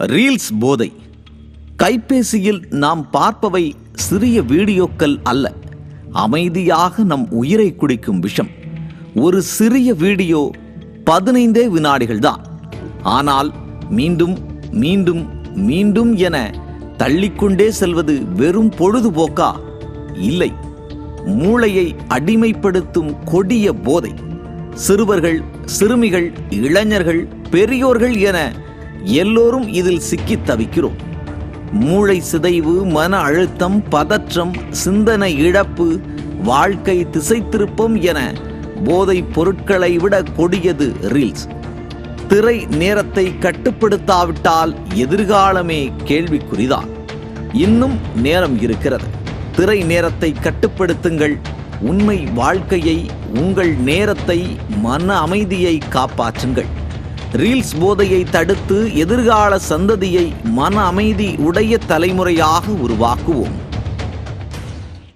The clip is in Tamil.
ரீல்ஸ் போதை. கைபேசியில் நாம் பார்ப்பவை சிறிய வீடியோக்கள் அல்ல, அமைதியாக நம் உயிரை குடிக்கும் விஷம். ஒரு சிறிய வீடியோ 15 வினாடிகள் தான். ஆனால் மீண்டும் மீண்டும் மீண்டும் என தள்ளிக்கொண்டே செல்வது வெறும் பொழுதுபோக்கா? இல்லை, மூளையை அடிமைப்படுத்தும் கொடிய போதை. சிறுவர்கள், சிறுமிகள், இளைஞர்கள், பெரியோர்கள் என எல்லோரும் இதில் சிக்கித் தவிக்கிறோம். மூளை சிதைவு, மன அழுத்தம், பதற்றம், சிந்தனை இழப்பு, வாழ்க்கை திசை திருப்பம் என போதைப் பொருட்களை விட கொடியது ரீல்ஸ். திரை நேரத்தை கட்டுப்படுத்தாவிட்டால் எதிர்காலமே கேள்விக்குறிதான். இன்னும் நேரம் இருக்கிறது. திரை நேரத்தை கட்டுப்படுத்துங்கள். உண்மை வாழ்க்கையை, உங்கள் நேரத்தை, மன அமைதியை காப்பாற்றுங்கள். ரீல்ஸ் போதையை தடுத்து எதிர்கால சந்ததியை மன அமைதி உடைய தலைமுறையாக உருவாக்குவோம்.